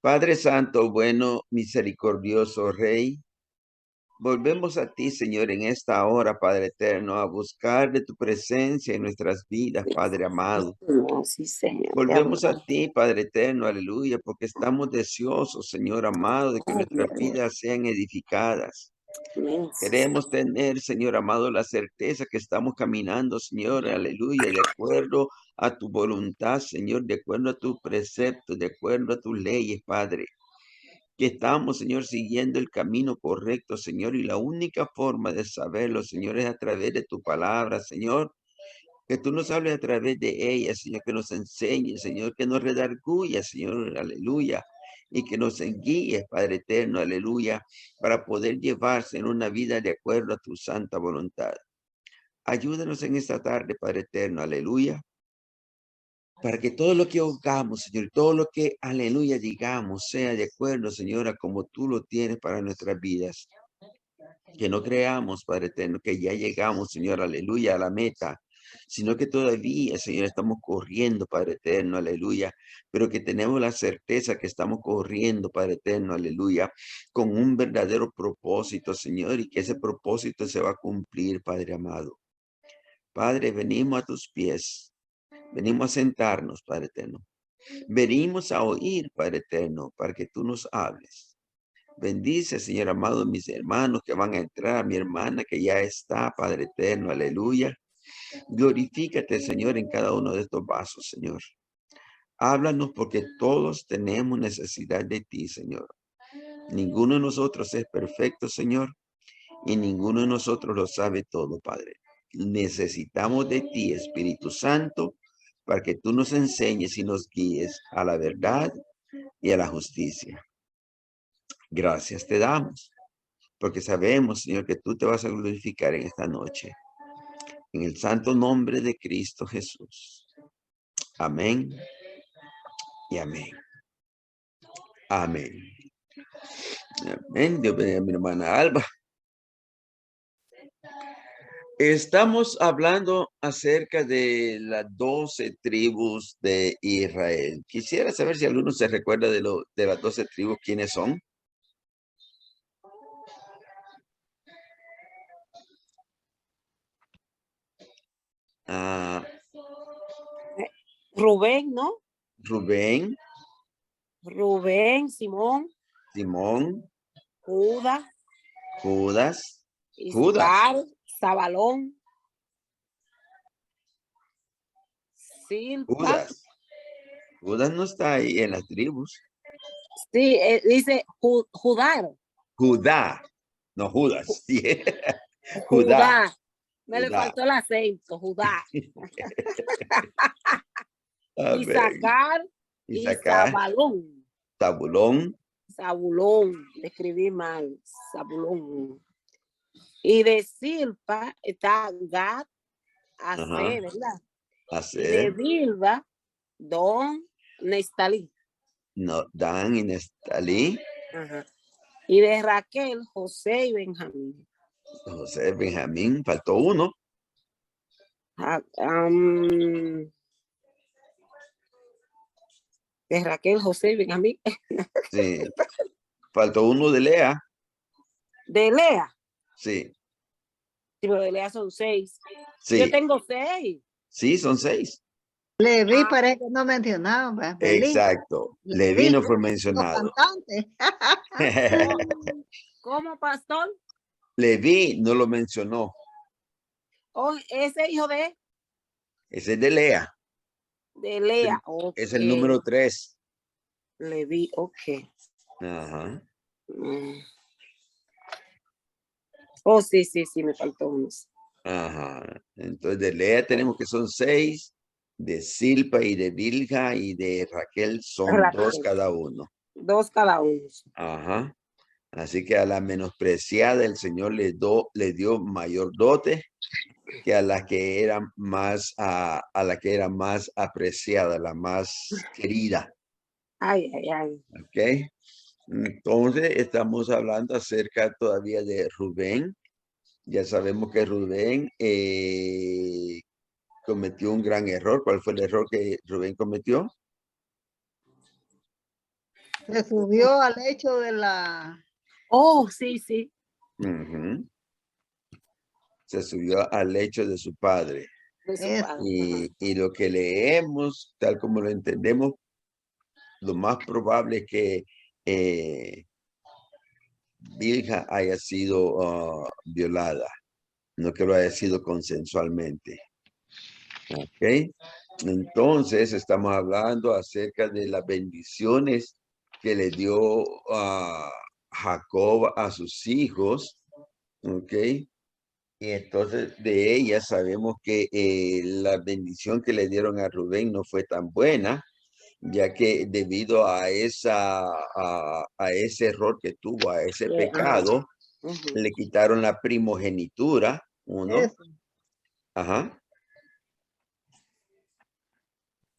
Padre Santo, bueno, misericordioso Rey, volvemos a ti, Señor, en esta hora, Padre eterno, a buscar de tu presencia en nuestras vidas, Padre amado. No, sí, Señor, te Volvemos a adoramos. ti, Padre eterno, aleluya, porque estamos deseosos, Señor amado, de que Ay, nuestras Dios, vidas sean edificadas. amén, sí, Queremos tener, Señor amado, la certeza que estamos caminando, Señor, aleluya, de acuerdo a tu voluntad, Señor, de acuerdo a tus preceptos, de acuerdo a tus leyes, Padre. Que estamos, Señor, siguiendo el camino correcto, Señor, y la única forma de saberlo, Señor, es a través de tu palabra, Señor, que tú nos hables a través de ella, Señor, que nos enseñe, Señor, que nos redarguya, Señor, aleluya, y que nos guíe, Padre eterno, aleluya, para poder llevarse en una vida de acuerdo a tu santa voluntad. Ayúdanos en esta tarde, Padre eterno, aleluya, para que todo lo que hagamos, Señor, todo lo que, aleluya, digamos, sea de acuerdo, Señor, a como tú lo tienes para nuestras vidas. Que no creamos, Padre eterno, que ya llegamos, Señor, aleluya, a la meta, sino que todavía, Señor, estamos corriendo, Padre eterno, aleluya, pero que tenemos la certeza que estamos corriendo, Padre eterno, aleluya, con un verdadero propósito, Señor, y que ese propósito se va a cumplir, Padre amado. Padre, venimos a tus pies, venimos a sentarnos, Padre eterno. Venimos a oír, Padre eterno, para que tú nos hables. Bendice, Señor amado, mis hermanos que van a entrar, mi hermana que ya está, Padre eterno, aleluya. Glorifícate, Señor, en cada uno de estos vasos, Señor. Háblanos porque todos tenemos necesidad de ti, Señor. Ninguno de nosotros es perfecto, Señor, y ninguno de nosotros lo sabe todo, Padre. Necesitamos de ti, Espíritu Santo, para que tú nos enseñes y nos guíes a la verdad y a la justicia. Gracias te damos, porque sabemos, Señor, que tú te vas a glorificar en esta noche. En el santo nombre de Cristo Jesús. Amén y amén. Amén. Amén. Dios bendiga a mi hermana Alba. Estamos hablando acerca de las 12 tribus de Israel. Quisiera saber si alguno se recuerda de las 12 tribus, ¿quiénes son? Ah, Rubén, ¿no? Rubén, Rubén, Simón, Simón, Judá, Judas, Judas. Iscar, Zabalón, Silpa. Judas. Judas no está ahí en las tribus. Sí, dice Judá. Judá, no Judas. Judá, Judá. Me le Judá. faltó el acento, Judá. Amén. Isaacar y Isaacar, Zabalón. Zabulón, Zabulón, le escribí mal, Zabulón. Y de Silpa está Gad, ajá, Aser, ¿verdad? Y de Aser, Bilba, Don, Nestalí. no, Dan y Nestalí, Ajá. Y de Raquel, José y Benjamín. José, Benjamín, faltó uno. De Raquel, José y Benjamín. Sí, faltó uno de Lea. De Lea. Sí, Sí, pero de Lea son 6. Yo sí, tengo 6. sí, son 6. Leví parece que no mencionaban, ¿verdad? Exacto. Leví Leví, no fue los mencionado. cantantes. ¿Cómo, pastor? Leví no lo mencionó. Oh, ese hijo de Ese es de Lea. Lea. Okay. Es el número 3. Leví, ok. Ajá. Oh, sí, sí, sí, me faltó uno. Ajá. Entonces de Lea tenemos que son 6, de Silpa y de Bilha y de Raquel son Raquel. 2 cada uno. 2 cada uno. Ajá. Así que a la menospreciada el Señor le dio mayor dote que a la que era más, a la que era más apreciada, la más querida. Ay, ay, ay. ¿Ok? Entonces estamos hablando acerca todavía de Rubén. Ya sabemos que Rubén cometió un gran error. ¿Cuál fue el error que Rubén cometió? Se subió al lecho de la... Oh, sí, sí. Ujú. Se subió al lecho de su padre. De su Eso. padre. Y lo que leemos, tal como lo entendemos, lo más probable es que Bilha haya sido violada, no que lo haya sido consensualmente. ¿Ok? Entonces, estamos hablando acerca de las bendiciones que le dio a Jacob a sus hijos. ¿Ok? Y entonces de ella sabemos que la bendición que le dieron a Rubén no fue tan buena, ya que debido a a ese error que tuvo, a ese pecado, Ujú. le quitaron la primogenitura, uno, Eso. ajá,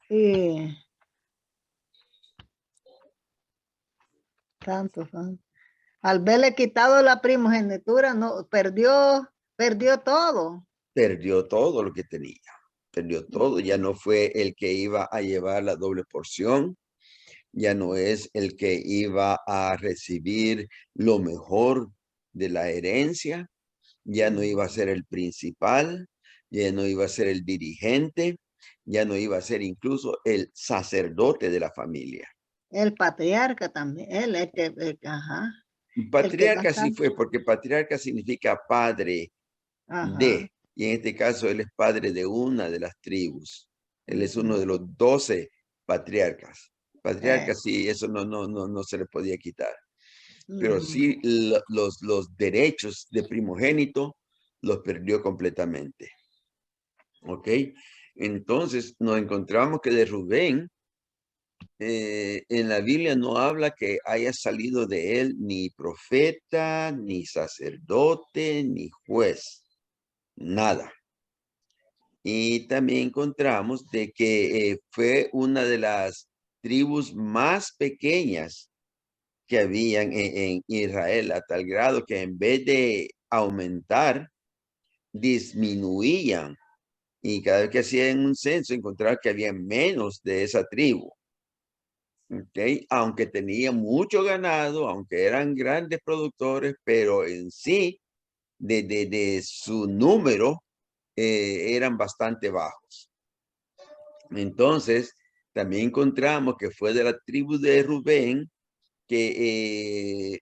Sí. Santo, santo. Al verle quitado la primogenitura, no, perdió todo. perdió todo lo que tenía, perdió todo, ya no fue el que iba a llevar la doble porción, ya no es el que iba a recibir lo mejor de la herencia, ya no iba a ser el principal, ya no iba a ser el dirigente, ya no iba a ser incluso el sacerdote de la familia. El patriarca también, él, ajá, el que Patriarca sí bastante, fue, porque patriarca significa padre ajá. de, y en este caso él es padre de una de las tribus. Él es uno Ujú. de los 12 patriarcas. Eh, Patriarca sí, eso no se le podía quitar. Pero ujú. sí los derechos de primogénito los perdió completamente. ¿Ok? Entonces nos encontramos que de Rubén, en la Biblia no habla que haya salido de él ni profeta, ni sacerdote, ni juez, nada. Y también encontramos de que fue una de las tribus más pequeñas que habían en Israel, a tal grado que en vez de aumentar, disminuían. Y cada vez que hacían un censo, encontraban que había menos de esa tribu. ¿Ok? Aunque tenía mucho ganado, aunque eran grandes productores, pero en sí, de su número, eran bastante bajos. Entonces, también encontramos que fue de la tribu de Rubén, que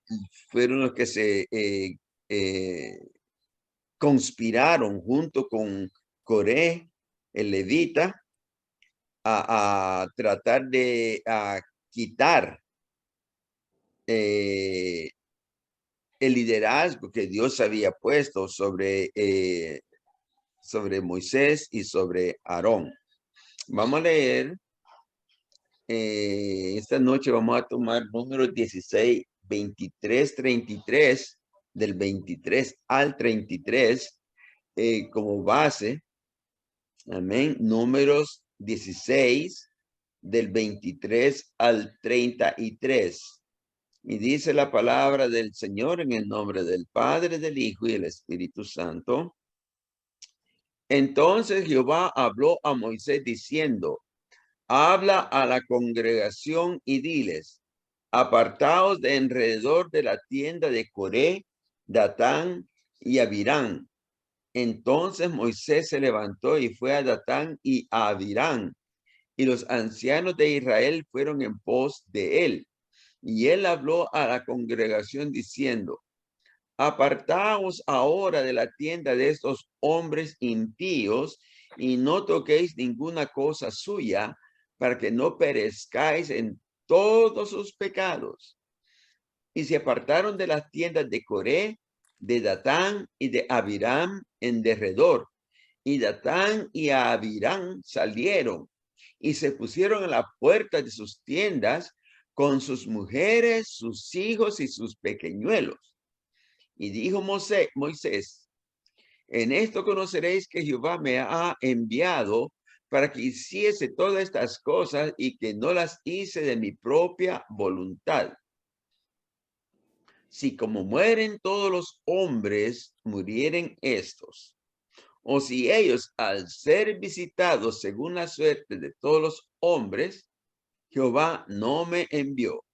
fueron los que se eh, conspiraron junto con Coré, el levita, a tratar de quitar el liderazgo que Dios había puesto sobre Moisés y sobre Aarón. Vamos a leer, esta noche vamos a tomar números 16, 23, 33, del 23 al 33, como base. Amén. Números 16, del 23 al 33. Y dice la palabra del Señor en el nombre del Padre, del Hijo y del Espíritu Santo. Entonces Jehová habló a Moisés diciendo: habla a la congregación y diles: apartaos de alrededor de la tienda de Coré, Datán y Abirán. Entonces Moisés se levantó y fue a Datán y a Abirán, y los ancianos de Israel fueron en pos de él. Y él habló a la congregación diciendo: apartaos ahora de la tienda de estos hombres impíos y no toquéis ninguna cosa suya, para que no perezcáis en todos sus pecados. Y se apartaron de las tiendas de Coré, de Datán y de Abiram en derredor. Y Datán y Abiram salieron y se pusieron a la puerta de sus tiendas con sus mujeres, sus hijos y sus pequeñuelos. Y dijo Moisés: en esto conoceréis que Jehová me ha enviado para que hiciese todas estas cosas y que no las hice de mi propia voluntad. Si como mueren todos los hombres, murieren estos, o si ellos al ser visitados según la suerte de todos los hombres, Jehová no me envió.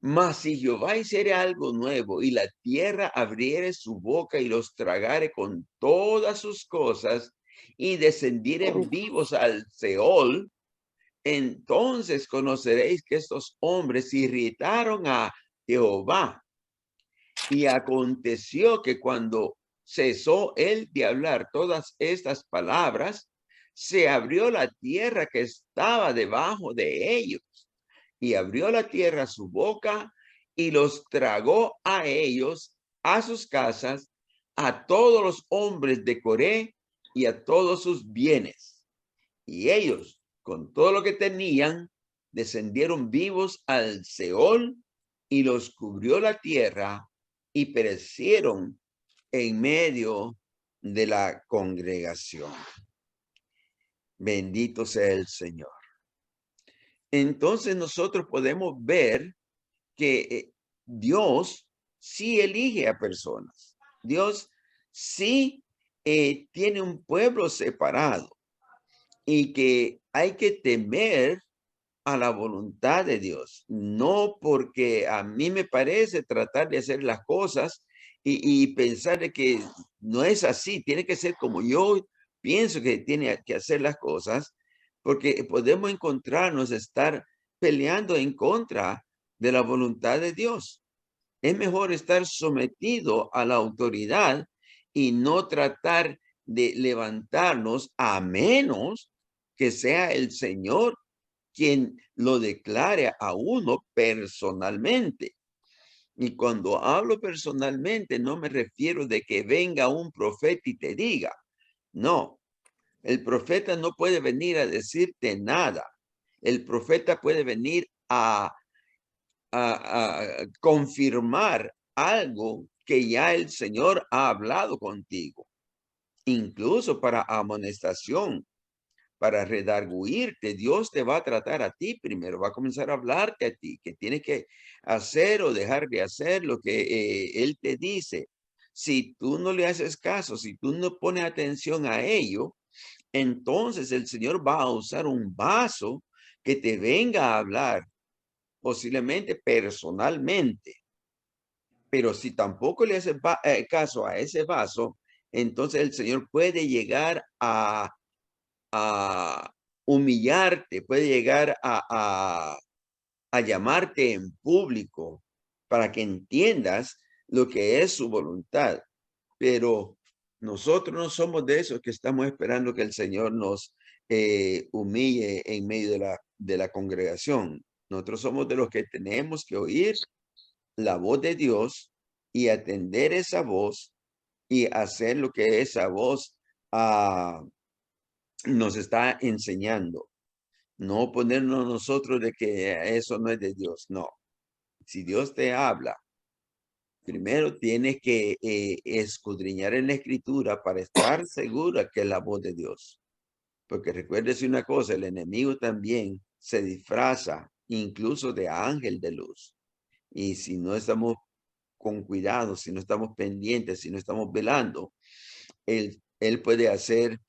Mas si Jehová hiciere algo nuevo y la tierra abriere su boca y los tragare con todas sus cosas y descendieren vivos al Seol, entonces conoceréis que estos hombres irritaron a Jehová. Y aconteció que cuando cesó él de hablar todas estas palabras, se abrió la tierra que estaba debajo de ellos, y abrió la tierra su boca y los tragó a ellos, a sus casas, a todos los hombres de Coré y a todos sus bienes. Y ellos, con todo lo que tenían, descendieron vivos al Seol y los cubrió la tierra y perecieron en medio de la congregación. Bendito sea el Señor. Entonces nosotros podemos ver que Dios sí elige a personas. Dios sí tiene un pueblo separado y que hay que temer a la voluntad de Dios, no porque a mí me parece tratar de hacer las cosas y pensar de que no es así, tiene que ser como yo pienso que tiene que hacer las cosas, porque podemos encontrarnos estar peleando en contra de la voluntad de Dios. Es mejor estar sometido a la autoridad y no tratar de levantarnos a menos que sea el Señor quien lo declare a uno personalmente. Y cuando hablo personalmente, no me refiero de que venga un profeta y te diga. No, el profeta no puede venir a decirte nada. El profeta puede venir a confirmar algo que ya el Señor ha hablado contigo, incluso para amonestación, para redarguirte. Dios te va a tratar a ti primero, va a comenzar a hablarte a ti, que tienes que hacer o dejar de hacer lo que Él te dice. Si tú no le haces caso, si tú no pones atención a ello, entonces el Señor va a usar un vaso que te venga a hablar, posiblemente personalmente. Pero si tampoco le haces caso a ese vaso, entonces el Señor puede llegar a humillarte, puede llegar a llamarte en público para que entiendas lo que es su voluntad. Pero nosotros no somos de esos que estamos esperando que el Señor nos humille en medio de la congregación. Nosotros somos de los que tenemos que oír la voz de Dios y atender esa voz y hacer lo que esa voz nos está enseñando. No ponernos nosotros de que eso no es de Dios. No. Si Dios te habla, primero tienes que escudriñar en la escritura para estar segura que es la voz de Dios. Porque recuérdese una cosa, el enemigo también se disfraza incluso de ángel de luz. Y si no estamos con cuidado, si no estamos pendientes, si no estamos velando, él puede hacer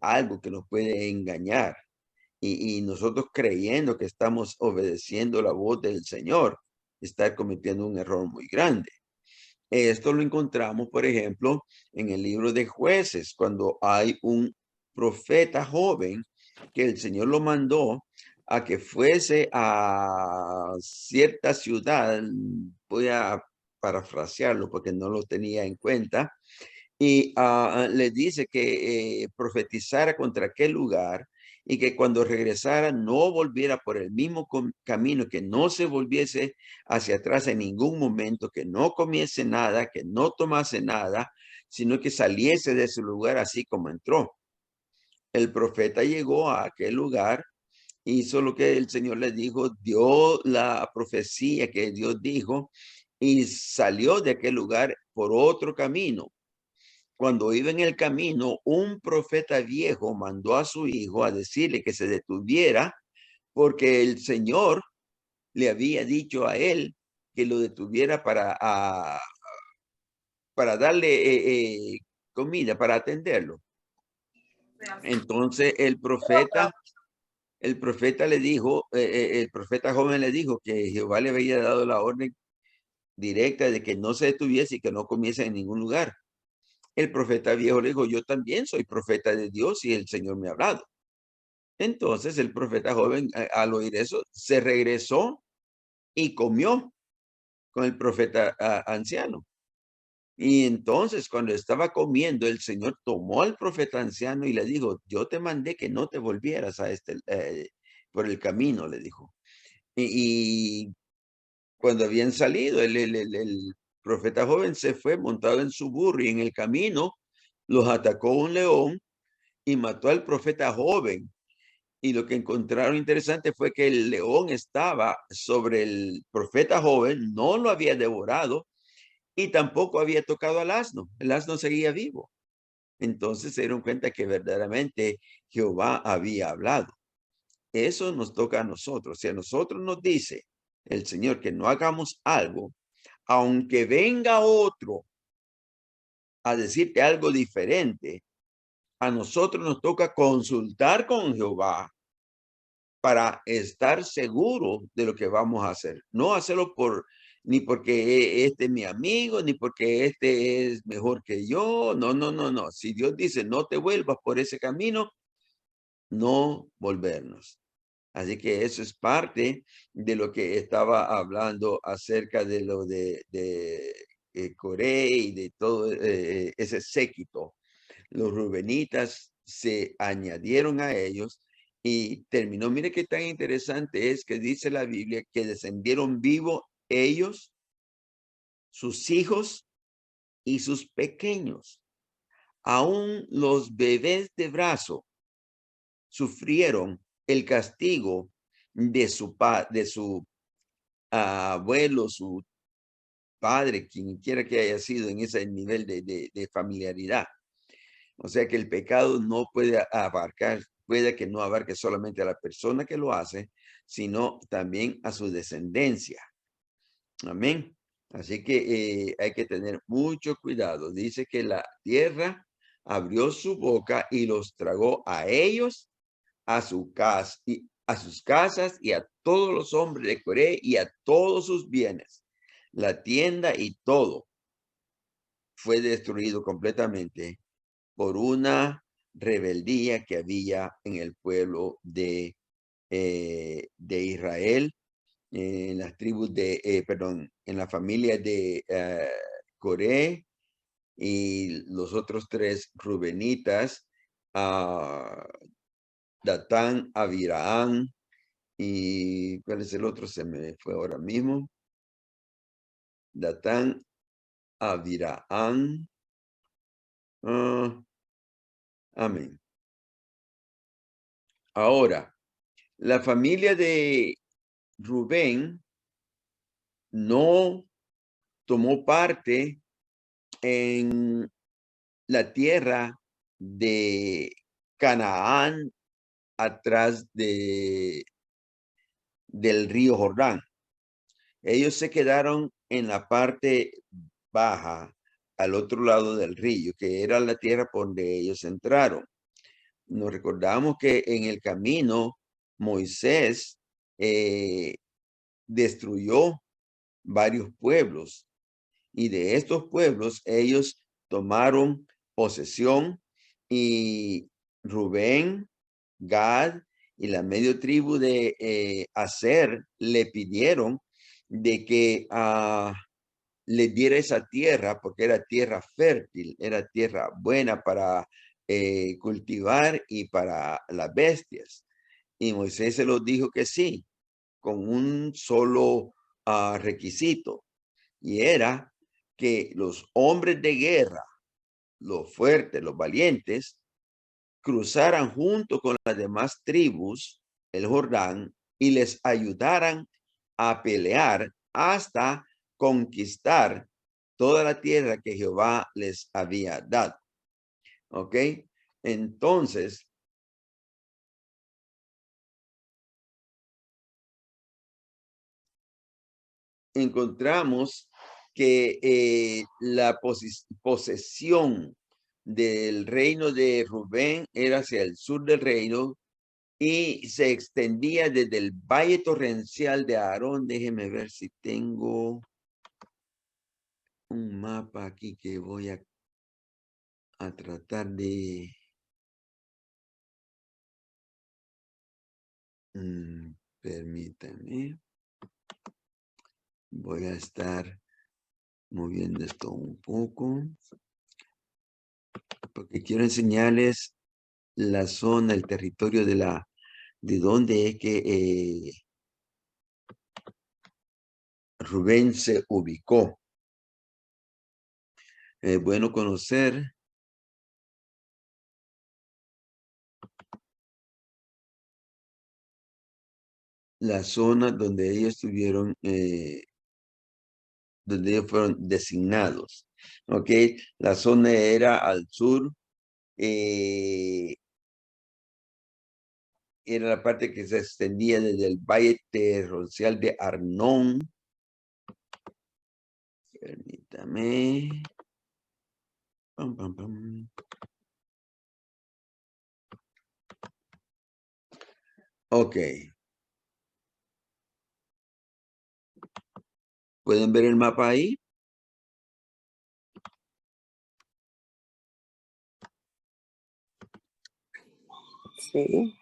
algo que nos puede engañar. Y nosotros creyendo que estamos obedeciendo la voz del Señor, está cometiendo un error muy grande. Esto lo encontramos, por ejemplo, en el libro de Jueces, cuando hay un profeta joven que el Señor lo mandó a que fuese a cierta ciudad. Voy a parafrasearlo porque no lo tenía en cuenta, y le dice que profetizara contra aquel lugar y que cuando regresara no volviera por el mismo camino, que no se volviese hacia atrás en ningún momento, que no comiese nada, que no tomase nada, sino que saliese de ese lugar así como entró. El profeta llegó a aquel lugar, hizo lo que el Señor le dijo, dio la profecía que Dios dijo y salió de aquel lugar por otro camino. Cuando iba en el camino, un profeta viejo mandó a su hijo a decirle que se detuviera porque el Señor le había dicho a él que lo detuviera para darle comida, para atenderlo. Entonces el profeta el profeta le dijo, el profeta joven le dijo que Jehová le había dado la orden directa de que no se detuviese y que no comiese en ningún lugar. El profeta viejo le dijo, yo también soy profeta de Dios y el Señor me ha hablado. Entonces el profeta joven, al oír eso, se regresó y comió con el profeta anciano. Y entonces cuando estaba comiendo, el Señor tomó al profeta anciano y le dijo, yo te mandé que no te volvieras a por el camino, le dijo. Y cuando habían salido, el profeta joven se fue montado en su burro y en el camino los atacó un león y mató al profeta joven. Y lo que encontraron interesante fue que el león estaba sobre el profeta joven, no lo había devorado y tampoco había tocado al asno. El asno seguía vivo. Entonces se dieron cuenta que verdaderamente Jehová había hablado. Eso nos toca a nosotros. Si a nosotros nos dice el Señor que no hagamos algo, aunque venga otro a decirte algo diferente, a nosotros nos toca consultar con Jehová para estar seguro de lo que vamos a hacer. No hacerlo ni porque este es mi amigo, ni porque este es mejor que yo. No, no, no, no. Si Dios dice no te vuelvas por ese camino, no volvernos. Así que eso es parte de lo que estaba hablando acerca de lo de Coré y de todo ese séquito. Los rubenitas se añadieron a ellos y terminó. Mire qué tan interesante es que dice la Biblia que descendieron vivos ellos, sus hijos y sus pequeños. Aún los bebés de brazo sufrieron el castigo de su abuelo, su padre, quien quiera que haya sido en ese nivel de familiaridad. O sea que el pecado no puede abarcar, puede que no abarque solamente a la persona que lo hace, sino también a su descendencia. Amén. Así que hay que tener mucho cuidado. Dice que la tierra abrió su boca y los tragó a ellos, a su casa y a sus casas y a todos los hombres de Coré y a todos sus bienes. La tienda y todo fue destruido completamente por una rebeldía que había en el pueblo de Israel, en las tribus perdón, en la familia de Coré y los otros tres rubenitas, Datán, Abiraam y ¿cuál es el otro? Se me fue ahora mismo. Datán, Abiraam. Amén. Ahora, la familia de Rubén no tomó parte en la tierra de Canaán atrás del río Jordán. Ellos se quedaron en la parte baja, al otro lado del río, que era la tierra por donde ellos entraron. Nos recordamos que en el camino Moisés destruyó varios pueblos y de estos pueblos ellos tomaron posesión y Rubén, Gad y la medio tribu de Aser le pidieron de que le diera esa tierra porque era tierra fértil, era tierra buena para cultivar y para las bestias. Y Moisés se los dijo que sí, con un solo requisito, y era que los hombres de guerra, los fuertes, los valientes, cruzaran junto con las demás tribus el Jordán y les ayudaran a pelear hasta conquistar toda la tierra que Jehová les había dado. ¿Ok? Entonces, encontramos que la posesión del reino de Rubén era hacia el sur del reino y se extendía desde el valle torrencial de Aarón. Déjeme ver si tengo un mapa aquí que voy a tratar de... permítame. Voy a estar moviendo esto un poco, porque quiero enseñarles la zona, el territorio de dónde es que Rubén se ubicó. Es bueno conocer la zona donde ellos estuvieron, donde ellos fueron designados. ¿Ok? La zona era al sur, era la parte que se extendía desde el valle torrencial de Arnón. Permítame. Pam, pam, pam. Ok. ¿Pueden ver el mapa ahí? Sí.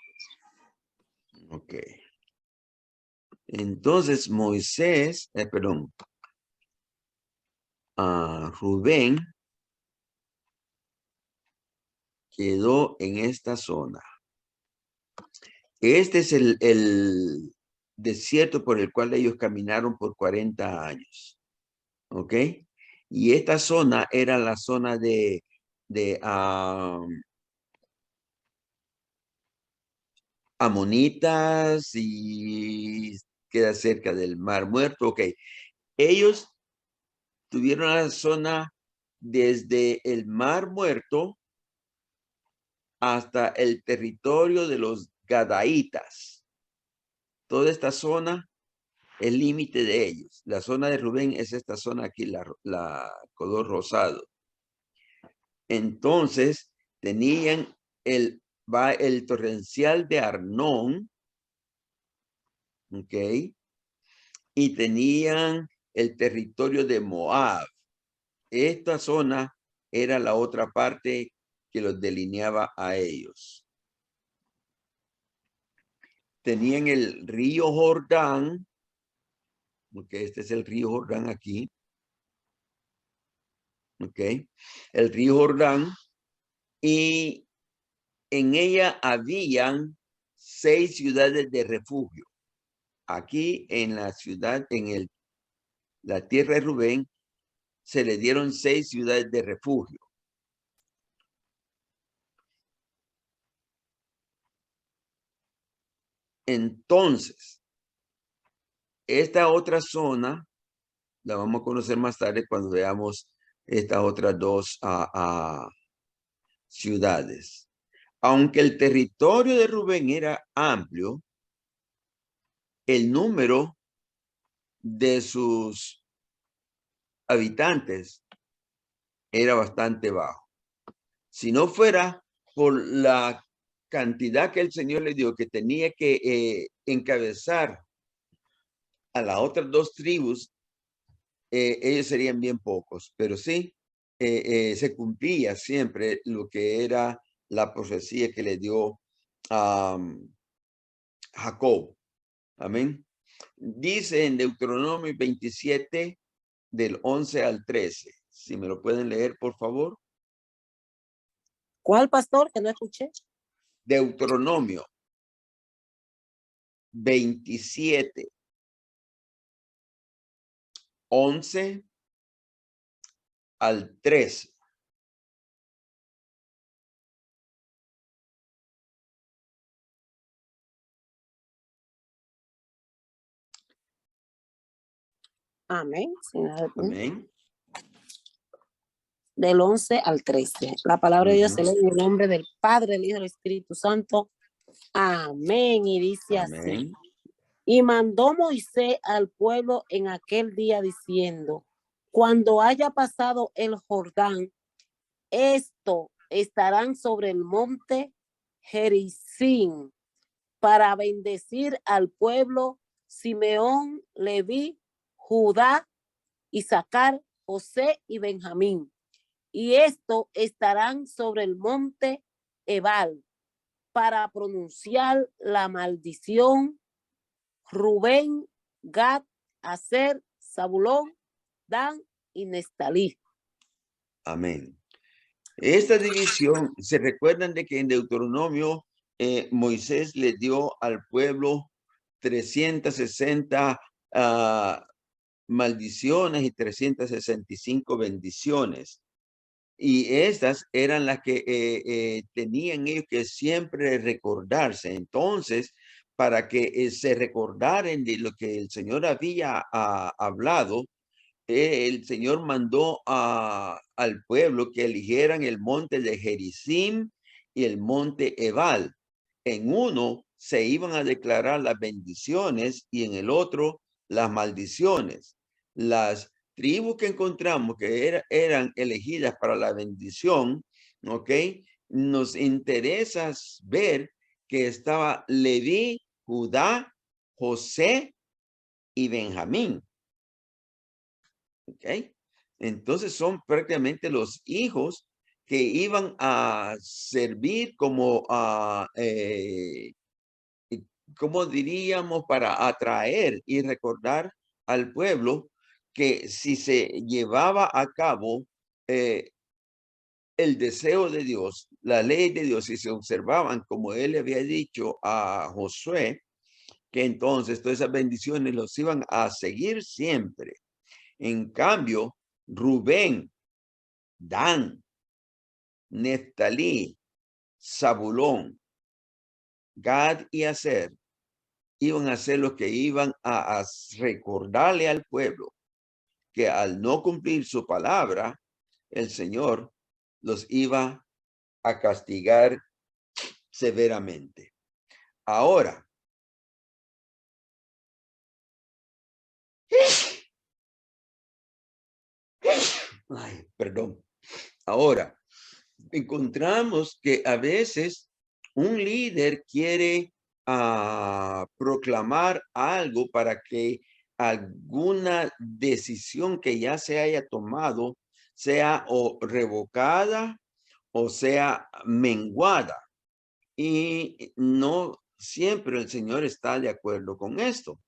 Ok. Entonces Moisés, perdón, Rubén quedó en esta zona. Este es el desierto por el cual ellos caminaron por 40 años. ¿Ok? Y esta zona era la zona de amonitas y queda cerca del Mar Muerto. Ok. Ellos tuvieron la zona desde el Mar Muerto hasta el territorio de los Gadaítas. Toda esta zona es límite de ellos. La zona de Rubén es esta zona aquí, la color rosado. Entonces, tenían el torrencial de Arnón, ¿ok? Y tenían el territorio de Moab. Esta zona era la otra parte que los delineaba a ellos. Tenían el río Jordán, porque este es el río Jordán aquí. Ok, el río Jordán, y en ella habían 6 ciudades de refugio. Aquí en la ciudad, en la tierra de Rubén, se le dieron 6 ciudades de refugio. Entonces, esta otra zona la vamos a conocer más tarde cuando veamos estas otras dos ciudades. Aunque el territorio de Rubén era amplio, el número de sus habitantes era bastante bajo. Si no fuera por la cantidad que el Señor le dio, que tenía que encabezar a las otras 2 tribus, ellos serían bien pocos, pero sí, se cumplía siempre lo que era la profecía que le dio a Jacob. Amén. Dice en Deuteronomio 27, del 11 al 13. Si me lo pueden leer, por favor. ¿Cuál, pastor? Que no escuché. Deuteronomio 27, 11 al 13. Amén. Amén. Del 11 al 13. La palabra de Dios se lee en el nombre del Padre, del Hijo y del Espíritu Santo. Amén. Y dice así. Amén. Y mandó Moisés al pueblo en aquel día diciendo, cuando haya pasado el Jordán, esto estarán sobre el monte Gerizim, para bendecir al pueblo Simeón, Leví, Judá, Isaacar, José y Benjamín. Y esto estarán sobre el monte Ebal para pronunciar la maldición. Rubén, Gad, Aser, Zabulón, Dan y Nestalí. Amén. Esta división, se recuerdan de que en Deuteronomio Moisés le dio al pueblo 360 maldiciones y 365 bendiciones. Y estas eran las que tenían ellos que siempre recordarse. Entonces, para que se recordaran de lo que el Señor había hablado, el Señor mandó al pueblo que eligieran el monte de Gerizim y el monte Ebal. En uno se iban a declarar las bendiciones y en el otro las maldiciones. Las tribus que encontramos que eran elegidas para la bendición, ¿ok? Nos interesa ver que estaba Leví, Judá, José y Benjamín. ¿Ok? Entonces son prácticamente los hijos que iban a servir como, como diríamos, para atraer y recordar al pueblo que si se llevaba a cabo el deseo de Dios, la ley de Dios, si se observaban como él le había dicho a Josué, que entonces todas esas bendiciones los iban a seguir siempre. En cambio, Rubén, Dan, Neftalí, Zabulón, Gad y Aser iban a ser los que iban a recordarle al pueblo que al no cumplir su palabra, el Señor los iba a castigar severamente. Ahora, perdón. Ahora, encontramos que a veces un líder quiere proclamar algo para que alguna decisión que ya se haya tomado sea o revocada o sea menguada. Y no siempre el Señor está de acuerdo con esto,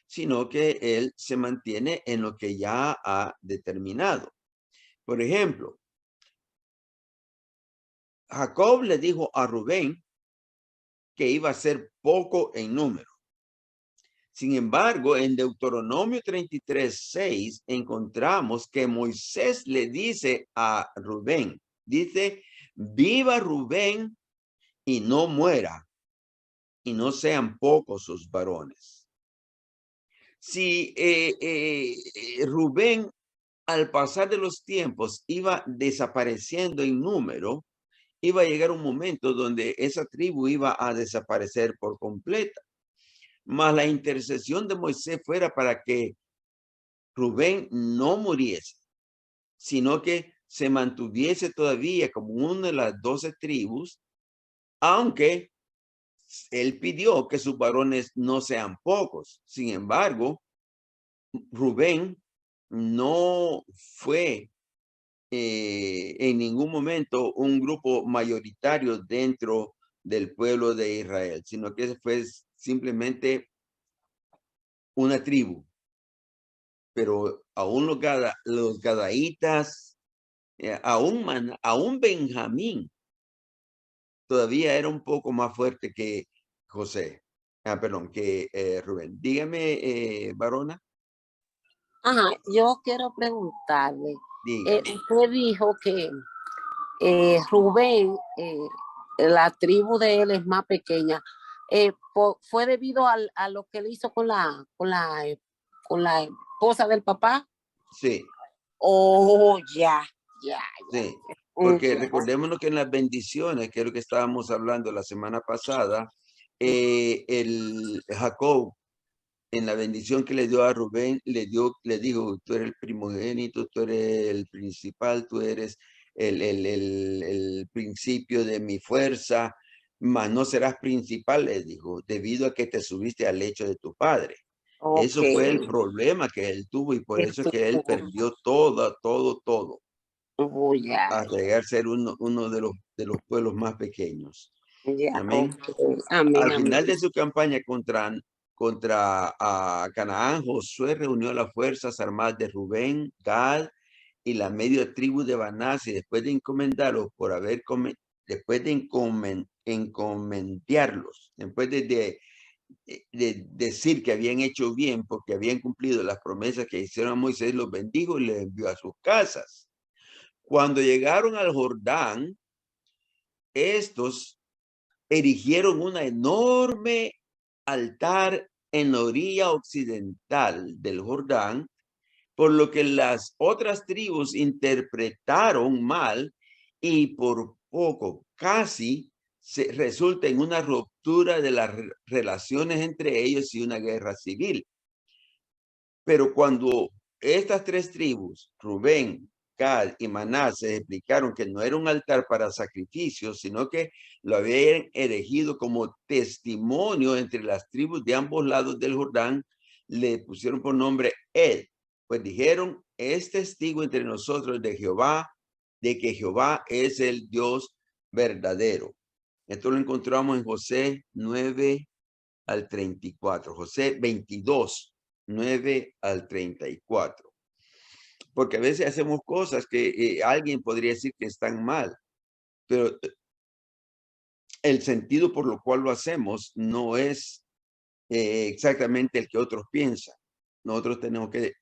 sino que Él se mantiene en lo que ya ha determinado. Por ejemplo, Jacob le dijo a Rubén que iba a ser poco en número. Sin embargo, en Deuteronomio 33:6 encontramos que Moisés le dice a Rubén, dice, viva Rubén y no muera, y no sean pocos sus varones. Si Rubén al pasar de los tiempos iba desapareciendo en número, iba a llegar un momento donde esa tribu iba a desaparecer por completa. Mas la intercesión de Moisés fuera para que Rubén no muriese, sino que se mantuviese todavía como una de las 12 tribus, aunque él pidió que sus varones no sean pocos. Sin embargo, Rubén no fue en ningún momento un grupo mayoritario dentro del pueblo de Israel, sino que fue simplemente una tribu. Pero aún los gadaítas, aún Benjamín todavía era un poco más fuerte que José. Perdón, que Rubén. Dígame, varona. Ajá, yo quiero preguntarle, Dígame. usted dijo que Rubén, la tribu de él es más pequeña. ¿Fue debido a lo que él hizo con la esposa del papá? Sí, Oh, ya. sí. Porque recordémonos que en las bendiciones, que es lo que estábamos hablando la semana pasada, el Jacob, en la bendición que le dio a Rubén, le dijo, tú eres el primogénito, tú eres el principal, tú eres el principio de mi fuerza. mas no serás principal, les dijo, debido a que te subiste al lecho de tu padre. Ok. Eso fue el problema que él tuvo y por eso es que él perdió todo, Oh, ya, hasta llegar a ser uno de los pueblos más pequeños. ya, Amén. ok. Amén, Al amén. final de su campaña contra Canaán, Josué reunió las fuerzas armadas de Rubén, Gad y la media tribu de Banás, y después de encomendarlos por haber después de encomendarlos, después de decir que habían hecho bien porque habían cumplido las promesas que hicieron a Moisés, los bendijo y les envió a sus casas. Cuando llegaron al Jordán, estos erigieron una enorme altar en la orilla occidental del Jordán, por lo que las otras tribus interpretaron mal y por poco casi se resulta en una ruptura de las relaciones entre ellos y una guerra civil. Pero cuando estas tres tribus, Rubén, Gad y Manasés, explicaron que no era un altar para sacrificios, sino que lo habían erigido como testimonio entre las tribus de ambos lados del Jordán, le pusieron por nombre Ed. Pues dijeron, es testigo entre nosotros de Jehová, de que Jehová es el Dios verdadero. Esto lo encontramos en José 9 al 34, José 22, 9 al 34. Porque a veces hacemos cosas que alguien podría decir que están mal, pero el sentido por lo cual lo hacemos no es exactamente el que otros piensan. Nosotros tenemos que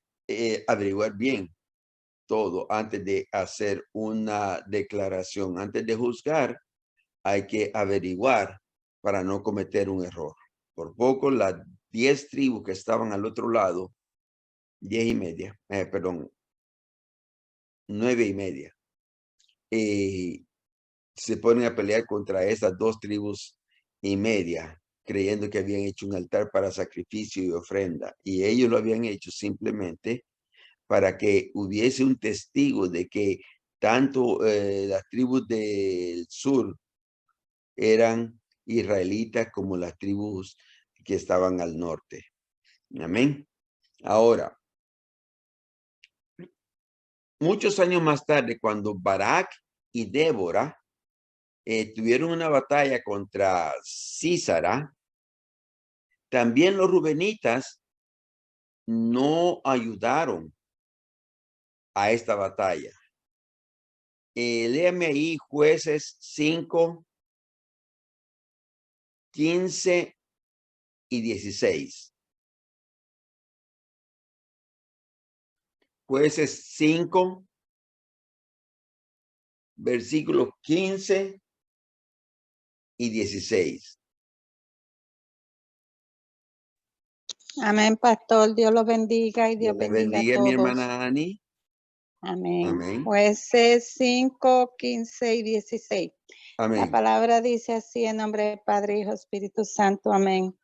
averiguar bien todo antes de hacer una declaración. Antes de juzgar, hay que averiguar para no cometer un error. Por poco, las 10 tribus que estaban al otro lado, 10:30, perdón, 9:30, se ponen a pelear contra esas 2,5 tribus, creyendo que habían hecho un altar para sacrificio y ofrenda. Y ellos lo habían hecho simplemente para que hubiese un testigo de que tanto las tribus del sur eran israelitas como las tribus que estaban al norte. Amén. Ahora, muchos años más tarde, cuando Barak y Débora tuvieron una batalla contra Sísara, también los rubenitas no ayudaron a esta batalla. Léame ahí Jueces 5, 15 y 16. Jueces 5, versículos 15 y 16. Amén, pastor. Dios los bendiga y Dios Dios le bendiga a bendiga, mi todos. hermana Ani. Amén. Amén. Jueces 5, 15 y 16. La Amén. palabra dice así en nombre del Padre, Hijo, Espíritu Santo. Amén.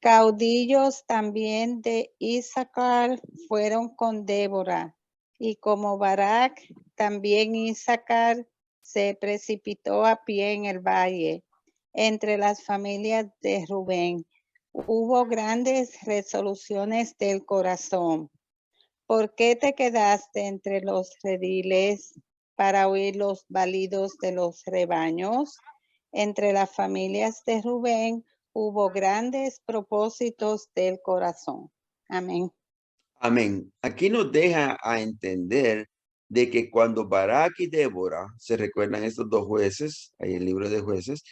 Caudillos también de Isaacar fueron con Débora, y como Barak, también Isaacar se precipitó a pie en el valle, entre las familias de Rubén. Hubo grandes resoluciones del corazón. ¿Por qué te quedaste entre los rediles para oír los balidos de los rebaños? Entre las familias de Rubén hubo grandes propósitos del corazón. Amén. Amén. Aquí nos deja a entender de que cuando Barak y Débora, se recuerdan estos dos jueces, ahí en el libro de Jueces,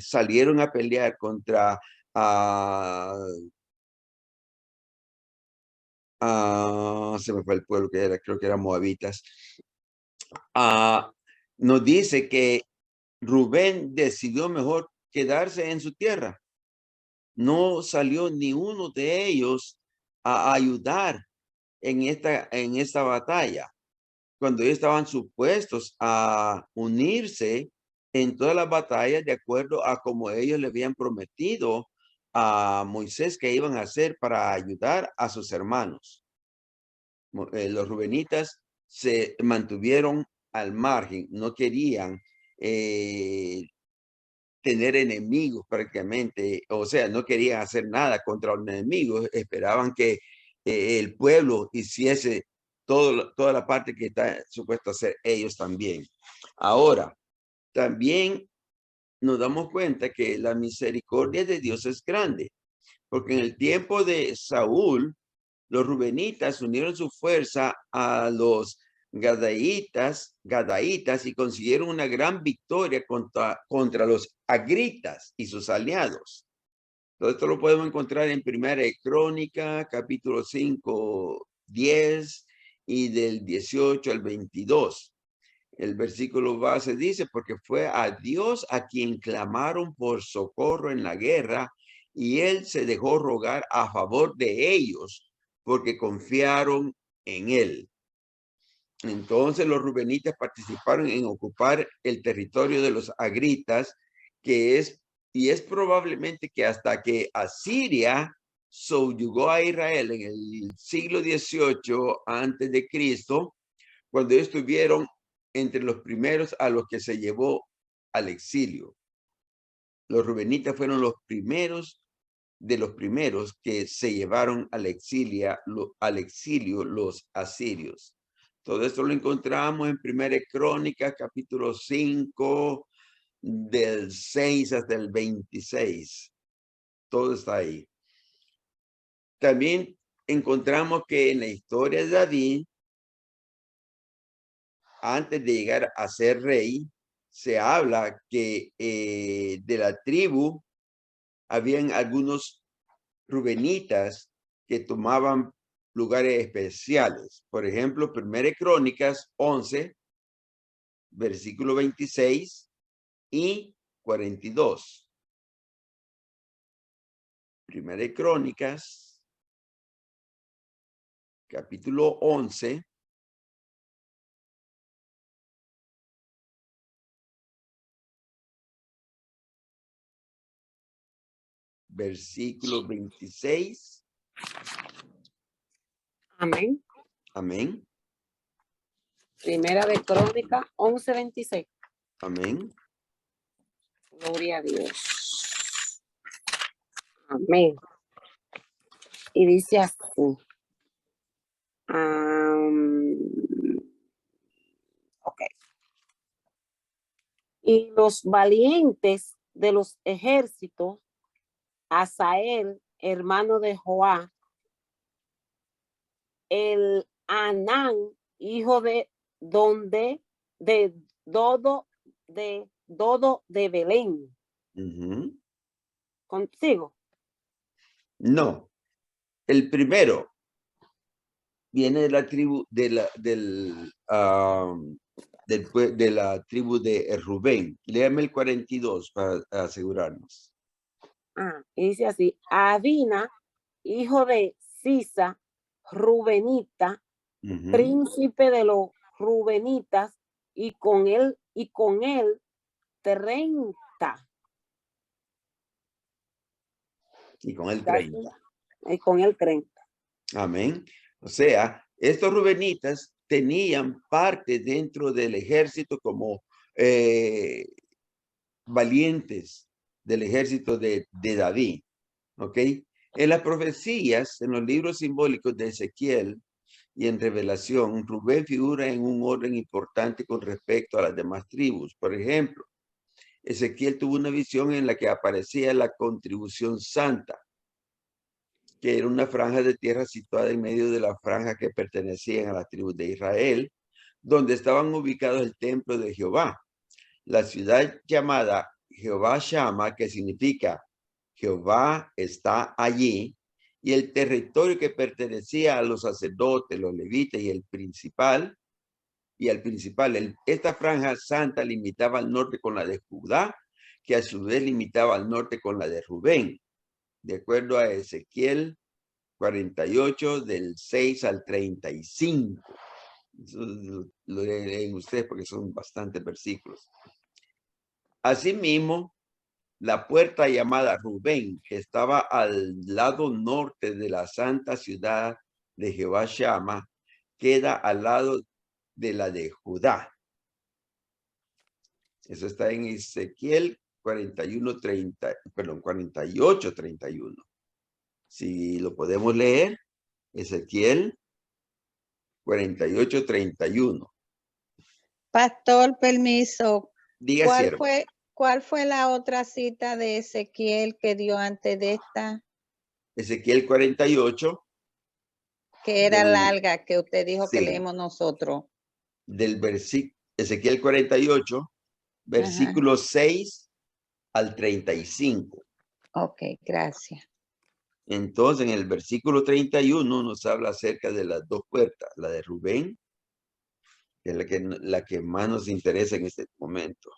salieron a pelear contra se me fue el pueblo que era, creo que eran moabitas. Nos dice que Rubén decidió mejor quedarse en su tierra. No salió ni uno de ellos a ayudar en esta batalla, cuando ellos estaban supuestos a unirse en todas las batallas de acuerdo a como ellos le habían prometido a Moisés que iban a hacer para ayudar a sus hermanos. Los rubenitas se mantuvieron al margen, no querían tener enemigos prácticamente, o sea, no querían hacer nada contra los enemigos, esperaban que el pueblo hiciese toda la parte que está supuesto hacer ellos también. Ahora, también nos damos cuenta que la misericordia de Dios es grande, porque en el tiempo de Saúl, los rubenitas unieron su fuerza a los gadaitas y consiguieron una gran victoria contra los agritas y sus aliados. Todo esto lo podemos encontrar en Primera de Crónica, capítulo 5, 10 y del 18 al 22. El versículo base dice, porque fue a Dios a quien clamaron por socorro en la guerra, y él se dejó rogar a favor de ellos, porque confiaron en él. Entonces los rubenitas participaron en ocupar el territorio de los agritas, y es probablemente que hasta que Asiria subyugó a Israel en el siglo XVIII antes de Cristo, cuando ellos estuvieron entre los primeros a los que se llevó al exilio. Los rubenitas fueron los primeros de los primeros que se llevaron al exilio los asirios. Todo esto lo encontramos en Primera Crónica, capítulo 5, del 6 hasta el 26. Todo está ahí. También encontramos que en la historia de David, antes de llegar a ser rey, se habla que de la tribu habían algunos rubenitas que tomaban lugares especiales. Por ejemplo, Primera Crónicas 11, versículo 26 y 42. Primera Crónicas, capítulo 11, versículo 26. Amén. Amén. Primera de Crónica 11:26. Amén. Gloria a Dios. Amén. Y dice así. Ok. Y los valientes de los ejércitos, Asael, hermano de Joá, el Anán, hijo de Dodo de Belén. ¿Consigo? No. El primero viene de la tribu de la tribu de Rubén. Léame el 42 para asegurarnos. Y dice así: Adina, hijo de Sisa, Rubenita, príncipe de los Rubenitas, y con él 30. Y con el 30. Y con él 30. Amén. O sea, estos rubenitas tenían parte dentro del ejército como valientes del ejército de David. ¿Ok? En las profecías, en los libros simbólicos de Ezequiel y en Revelación, Rubén figura en un orden importante con respecto a las demás tribus. Por ejemplo, Ezequiel tuvo una visión en la que aparecía la contribución santa, que era una franja de tierra situada en medio de la franja que pertenecían a las tribus de Israel, donde estaban ubicados el templo de Jehová, la ciudad llamada Jehová Shama, que significa Jehová está allí, y el territorio que pertenecía a los sacerdotes, los levitas y al principal. Esta franja santa limitaba al norte con la de Judá, que a su vez limitaba al norte con la de Rubén, de acuerdo a Ezequiel 48 del 6 al 35. Eso lo leen ustedes porque son bastantes versículos. Asimismo, la puerta llamada Rubén, que estaba al lado norte de la santa ciudad de Jehová Shama, queda al lado de la de Judá. Eso está en Ezequiel 48, 31. Si lo podemos leer, Ezequiel 48, 31. Pastor, permiso. Diga, siervo. ¿Cuál fue la otra cita de Ezequiel que dio antes de esta? Ezequiel 48. Que era larga, que usted dijo que sí, leemos nosotros. Del versículo, Ezequiel 48, versículo 6 al 35. Ok, gracias. Entonces, en el versículo 31 nos habla acerca de las dos puertas, la de Rubén, que es la que más nos interesa en este momento.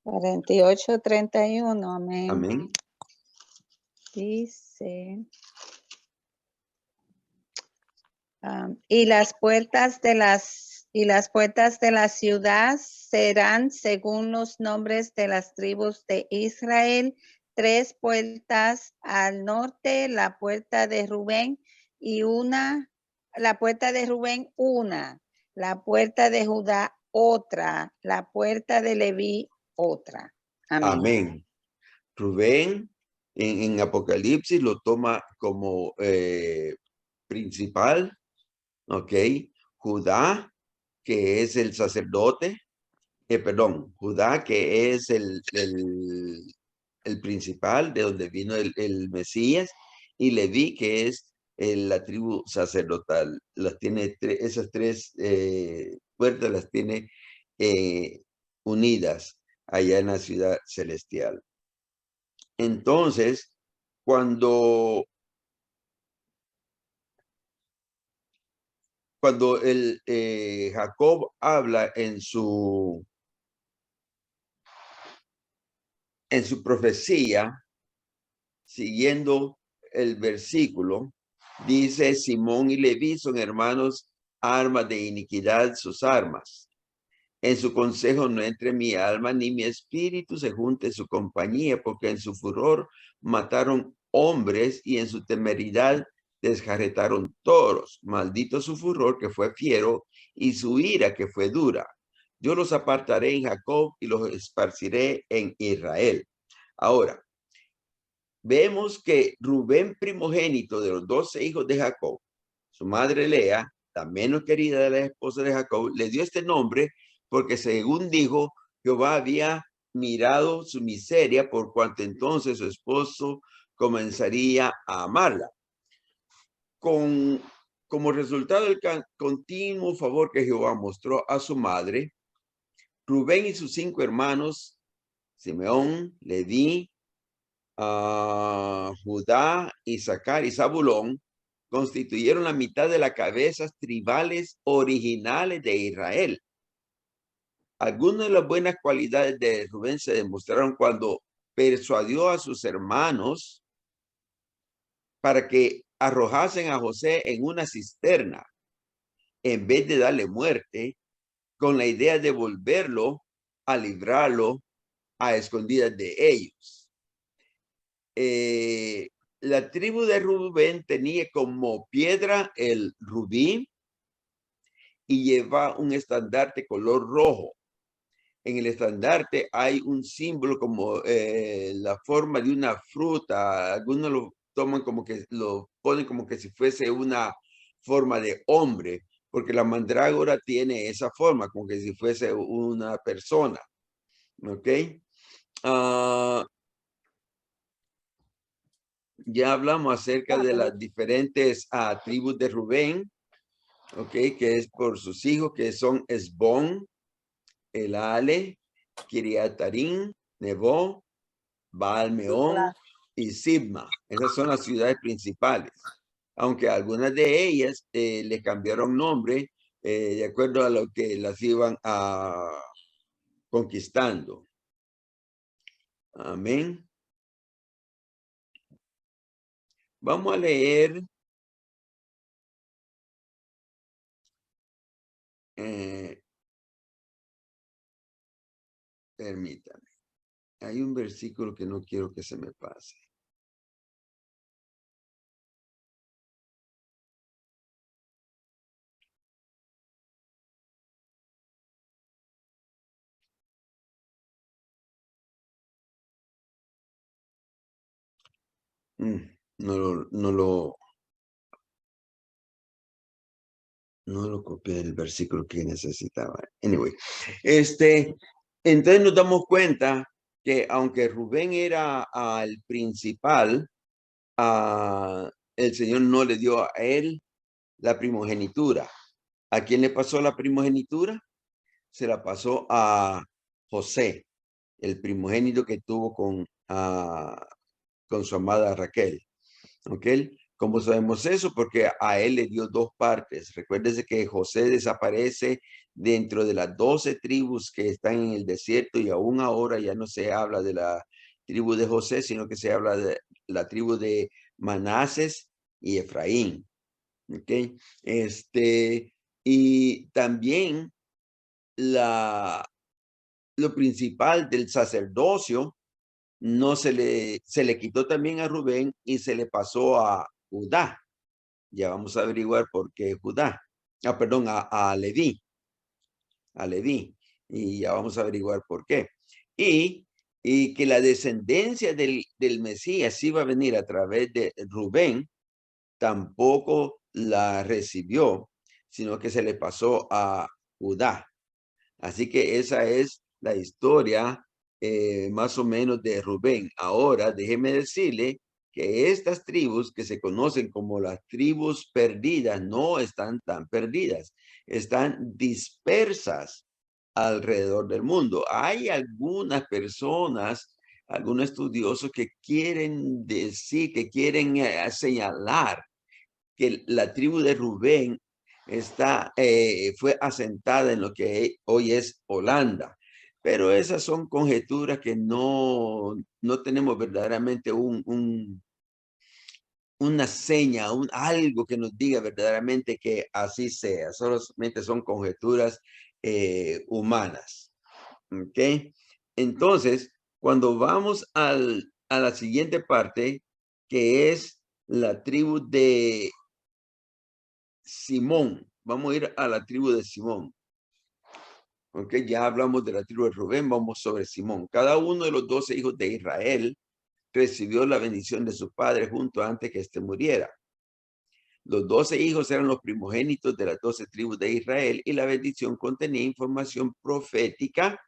$48, 31, amén. Amén. Dice, y las puertas de la ciudad serán según los nombres de las tribus de Israel, 3 puertas al norte, la puerta de Rubén la puerta de Rubén una, la puerta de Judá otra, la puerta de Leví otra. Amén. Amén. Rubén en Apocalipsis lo toma como principal, ¿ok? Judá, que es el sacerdote, Judá, que es el principal, de donde vino el Mesías, y Leví, que es la tribu sacerdotal. Las tiene esas tres puertas las tiene unidas allá en la ciudad celestial. Entonces, cuando Jacob habla en su profecía, siguiendo el versículo, dice: Simón y Leví son hermanos, armas de iniquidad sus armas. En su consejo no entre mi alma ni mi espíritu se junte su compañía, porque en su furor mataron hombres y en su temeridad desjarretaron toros. Maldito su furor, que fue fiero, y su ira, que fue dura. Yo los apartaré en Jacob y los esparciré en Israel. Ahora, vemos que Rubén, primogénito de los 12 hijos de Jacob, su madre Lea, la menos querida de la esposa de Jacob, le dio este nombre porque, según dijo, Jehová había mirado su miseria, por cuanto entonces su esposo comenzaría a amarla. Como resultado del continuo favor que Jehová mostró a su madre, Rubén y sus 5 hermanos, Simeón, Leví, Judá, Isaacar y Zabulón, constituyeron la mitad de las cabezas tribales originales de Israel. Algunas de las buenas cualidades de Rubén se demostraron cuando persuadió a sus hermanos para que arrojasen a José en una cisterna en vez de darle muerte, con la idea de volverlo a librarlo a escondidas de ellos. La tribu de Rubén tenía como piedra el rubí y lleva un estandarte color rojo. En el estandarte hay un símbolo como la forma de una fruta. Algunos lo toman como que lo ponen como que si fuese una forma de hombre, porque la mandrágora tiene esa forma, como que si fuese una persona. ¿Ok? Ya hablamos acerca de las diferentes tribus de Rubén, ¿ok? Que es por sus hijos, que son Esbón, Elale, Kiriatarín, Nebo, Baal-Meón y Sibma. Esas son las ciudades principales. Aunque algunas de ellas le cambiaron nombre de acuerdo a lo que las iban conquistando. Amén. Vamos a leer permítame. Hay un versículo que no quiero que se me pase. No lo copié del versículo que necesitaba. Anyway, entonces nos damos cuenta que aunque Rubén era el principal, el Señor no le dio a él la primogenitura. ¿A quién le pasó la primogenitura? Se la pasó a José, el primogénito que tuvo con su amada Raquel. ¿Ok? ¿Cómo sabemos eso? Porque a él le dio dos partes. Recuérdese que José desaparece dentro de las 12 tribus que están en el desierto y aún ahora ya no se habla de la tribu de José, sino que se habla de la tribu de Manases y Efraín. ¿Ok? Y también lo principal del sacerdocio no se le quitó también a Rubén y se le pasó a Judá. Ya vamos a averiguar por qué Judá. Perdón, a Leví. A Leví. Y ya vamos a averiguar por qué. Y que la descendencia del Mesías iba a venir a través de Rubén, tampoco la recibió, sino que se le pasó a Judá. Así que esa es la historia más o menos de Rubén. Ahora, déjeme decirle que estas tribus que se conocen como las tribus perdidas no están tan perdidas, están dispersas alrededor del mundo. Hay algunas personas, algunos estudiosos que quieren decir, que quieren señalar que la tribu de Rubén fue asentada en lo que hoy es Holanda. Pero esas son conjeturas que no tenemos verdaderamente una seña, algo que nos diga verdaderamente que así sea. Solamente son conjeturas humanas. ¿Ok? Entonces, cuando vamos a la siguiente parte, que es la tribu de Simón, vamos a ir a la tribu de Simón. Ok, ya hablamos de la tribu de Rubén, vamos sobre Simón. Cada uno de los 12 hijos de Israel recibió la bendición de su padre junto antes que éste muriera. Los 12 hijos eran los primogénitos de las 12 tribus de Israel y la bendición contenía información profética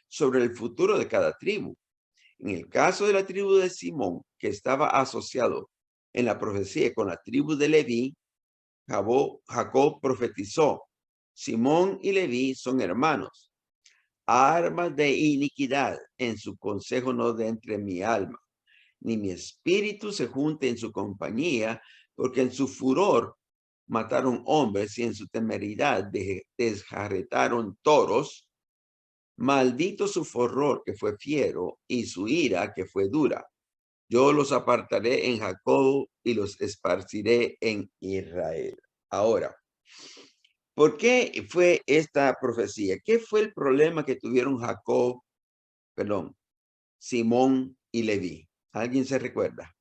sobre el futuro de cada tribu. En el caso de la tribu de Simón, que estaba asociado en la profecía con la tribu de Leví, Jacob profetizó: Simón y Leví son hermanos. Armas de iniquidad en su consejo no de entre mi alma, ni mi espíritu se junte en su compañía, porque en su furor mataron hombres y en su temeridad desjarretaron toros. Maldito su furor que fue fiero y su ira que fue dura. Yo los apartaré en Jacob y los esparciré en Israel. Ahora, ¿por qué fue esta profecía? ¿Qué fue el problema que tuvieron Simón y Leví? ¿Alguien se recuerda?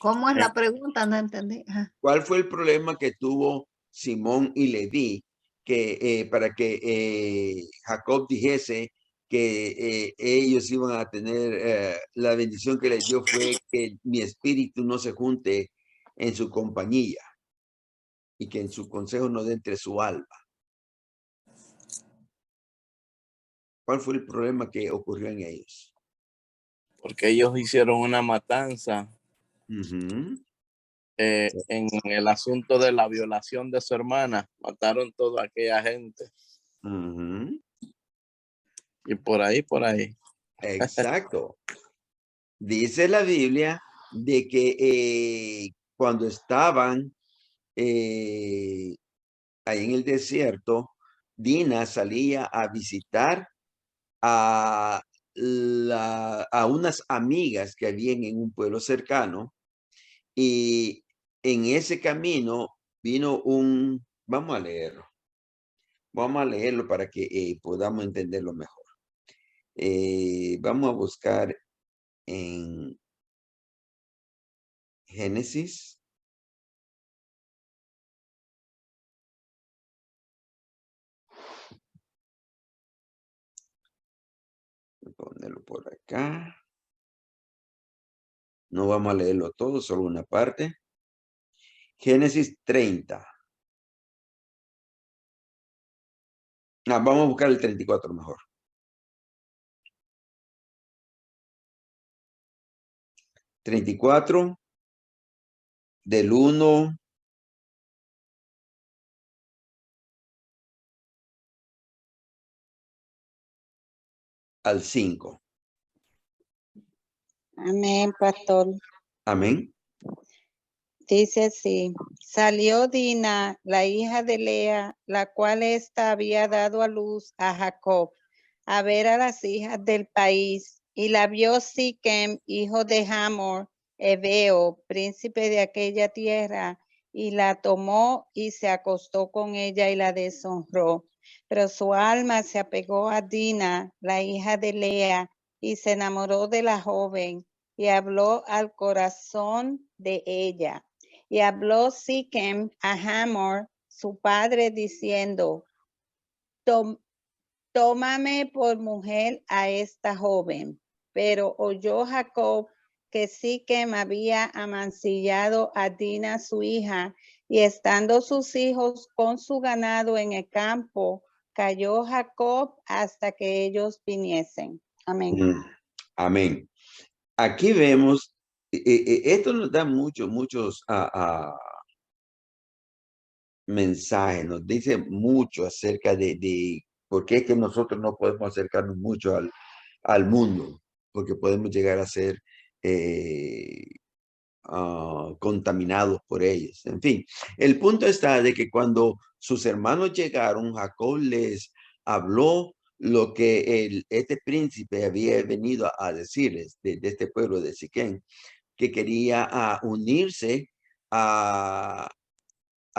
¿Cómo es la pregunta? No entendí. Ajá. ¿Cuál fue el problema que tuvo Simón y Leví para que Jacob dijese que ellos iban a tener la bendición que les dio fue que mi espíritu no se junte en su compañía y que en su consejo no dé entre su alma? ¿Cuál fue el problema que ocurrió en ellos? Porque ellos hicieron una matanza en el asunto de la violación de su hermana. Mataron toda aquella gente. Y por ahí. Exacto. Dice la Biblia de que cuando estaban ahí en el desierto, Dina salía a visitar a unas amigas que habían en un pueblo cercano, y en ese camino vino vamos a leerlo para que podamos entenderlo mejor. Vamos a buscar en Génesis. ponerlo por acá. No vamos a leerlo todo, solo una parte. Génesis 30. Vamos a buscar el 34 mejor. 34 del 1 al 5. Amén, pastor. Amén. Dice así, salió Dina, la hija de Lea, la cual ésta había dado a luz a Jacob, a ver a las hijas del país, y la vio Siquem, hijo de Hamor, Heveo, príncipe de aquella tierra, y la tomó y se acostó con ella y la deshonró. Pero su alma se apegó a Dina, la hija de Lea, y se enamoró de la joven, y habló al corazón de ella. Y habló Siquem a Hamor, su padre, diciendo, tómame por mujer a esta joven. Pero oyó Jacob que Siquem había amancillado a Dina su hija, y estando sus hijos con su ganado en el campo, cayó Jacob hasta que ellos viniesen. Amén. Amén. Aquí vemos, esto nos da muchos mensajes, nos dice mucho acerca de por qué es que nosotros no podemos acercarnos mucho al mundo, porque podemos llegar a ser contaminados por ellos. En fin, el punto está de que cuando sus hermanos llegaron, Jacob les habló lo que este príncipe había venido a decirles de este pueblo de Siquem, que quería unirse a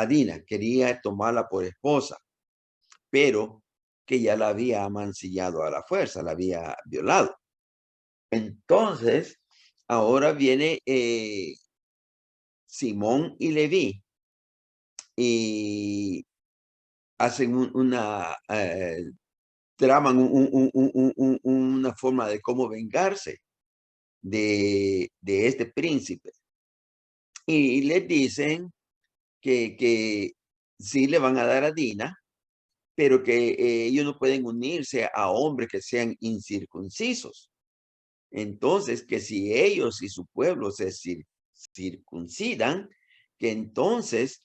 Dina, quería tomarla por esposa, pero que ya la había amancillado a la fuerza, la había violado. Entonces, ahora viene Simón y Leví y hacen traman una forma de cómo vengarse de este príncipe. Y les dicen que sí le van a dar a Dina, pero que ellos no pueden unirse a hombres que sean incircuncisos. Entonces, que si ellos y su pueblo se circuncidan, que entonces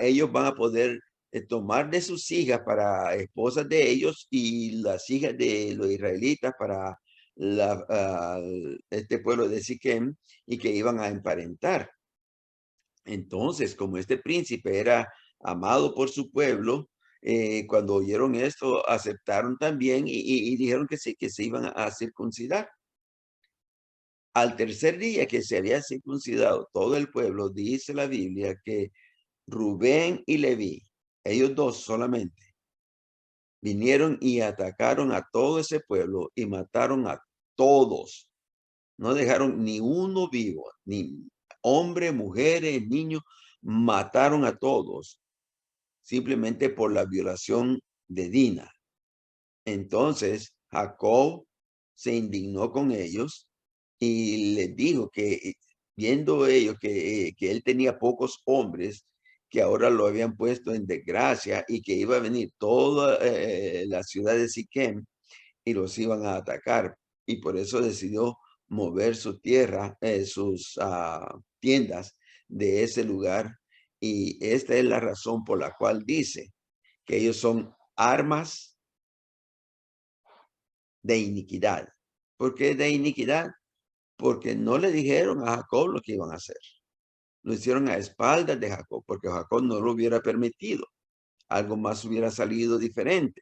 ellos van a poder tomar de sus hijas para esposas de ellos y las hijas de los israelitas para este pueblo de Siquem, y que iban a emparentar. Entonces, como este príncipe era amado por su pueblo, cuando oyeron esto, aceptaron también y dijeron que sí, que se iban a circuncidar. Al tercer día que se había circuncidado todo el pueblo, dice la Biblia que Rubén y Leví, ellos dos solamente, vinieron y atacaron a todo ese pueblo y mataron a todos. No dejaron ni uno vivo, ni hombres, mujeres, niños, mataron a todos, simplemente por la violación de Dina. Entonces Jacob se indignó con ellos y les dijo que viendo ellos que él tenía pocos hombres, que ahora lo habían puesto en desgracia y que iba a venir toda la ciudad de Siquem y los iban a atacar. Y por eso decidió mover su tierra, sus tiendas de ese lugar. Y esta es la razón por la cual dice que ellos son armas de iniquidad. ¿Por qué de iniquidad? Porque no le dijeron a Jacob lo que iban a hacer. Lo hicieron a espaldas de Jacob, porque Jacob no lo hubiera permitido. Algo más hubiera salido diferente.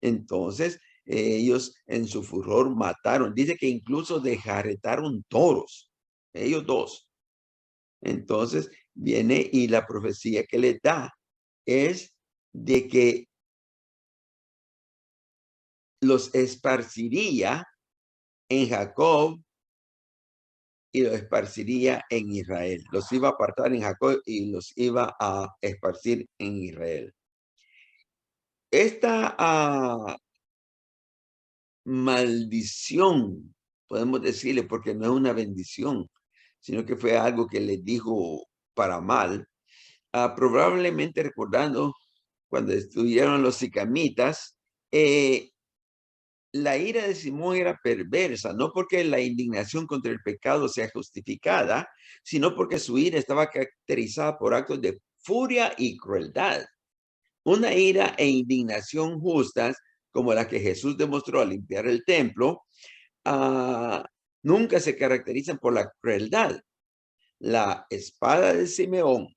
Entonces, ellos en su furor mataron. Dice que incluso desjarretaron toros. Ellos dos. Entonces, viene y la profecía que les da es de que los esparciría en Jacob y los esparciría en Israel. Los iba a apartar en Jacob y los iba a esparcir en Israel. Esta maldición, podemos decirle, porque no es una bendición, sino que fue algo que le dijo para mal. Probablemente recordando cuando estuvieron los sicamitas, la ira de Simón era perversa, no porque la indignación contra el pecado sea justificada, sino porque su ira estaba caracterizada por actos de furia y crueldad. Una ira e indignación justas, como la que Jesús demostró al limpiar el templo, nunca se caracterizan por la crueldad. La espada de Simeón,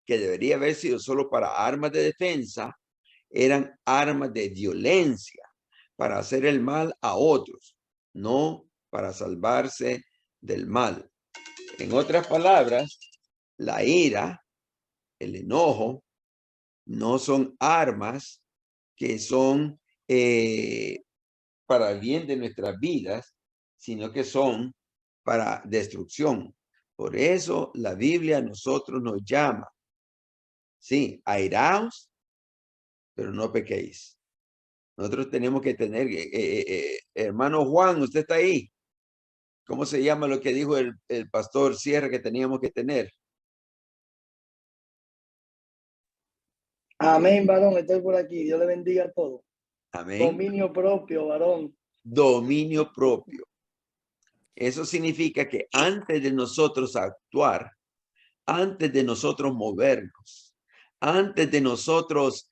que debería haber sido solo para armas de defensa, eran armas de violencia para hacer el mal a otros, no para salvarse del mal. En otras palabras, la ira, el enojo, no son armas que son para el bien de nuestras vidas, sino que son para destrucción. Por eso la Biblia a nosotros nos llama, sí, airaos, pero no pequéis. Nosotros tenemos que tener, hermano Juan, usted está ahí. ¿Cómo se llama lo que dijo el pastor Sierra que teníamos que tener? Amén, varón, estoy por aquí. Dios le bendiga a todos. Amén. Dominio propio, varón. Dominio propio. Eso significa que antes de nosotros actuar, antes de nosotros movernos, antes de nosotros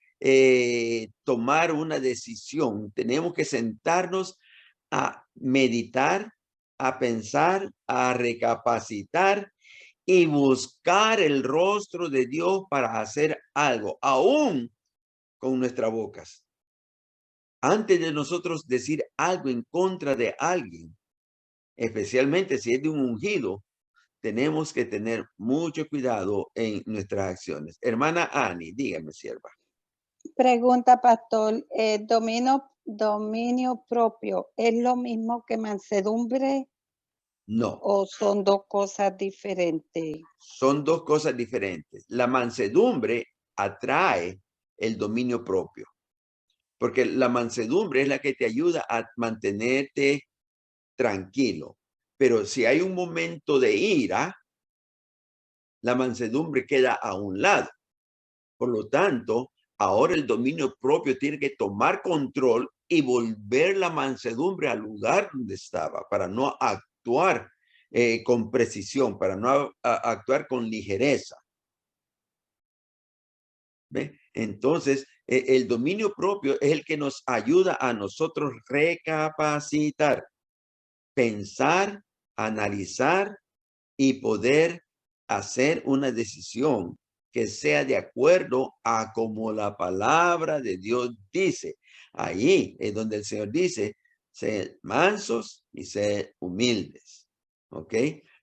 tomar una decisión, tenemos que sentarnos a meditar, a pensar, a recapacitar y buscar el rostro de Dios para hacer algo, aún con nuestras bocas. Antes de nosotros decir algo en contra de alguien, especialmente si es de un ungido, tenemos que tener mucho cuidado en nuestras acciones. Hermana Ani, dígame, sierva. Pregunta, pastor, dominio propio, ¿es lo mismo que mansedumbre No, o son dos cosas diferentes? son dos cosas diferentes. La mansedumbre atrae el dominio propio, porque la mansedumbre es la que te ayuda a mantenerte tranquilo. Pero si hay un momento de ira, la mansedumbre queda a un lado. Por lo tanto, ahora el dominio propio tiene que tomar control y volver la mansedumbre al lugar donde estaba para no actuar con precisión, para no actuar con ligereza. ¿Ve? Entonces, el dominio propio es el que nos ayuda a nosotros recapacitar, pensar, analizar y poder hacer una decisión que sea de acuerdo a como la palabra de Dios dice. Ahí es donde el Señor dice, sed mansos y sed humildes. ¿Ok?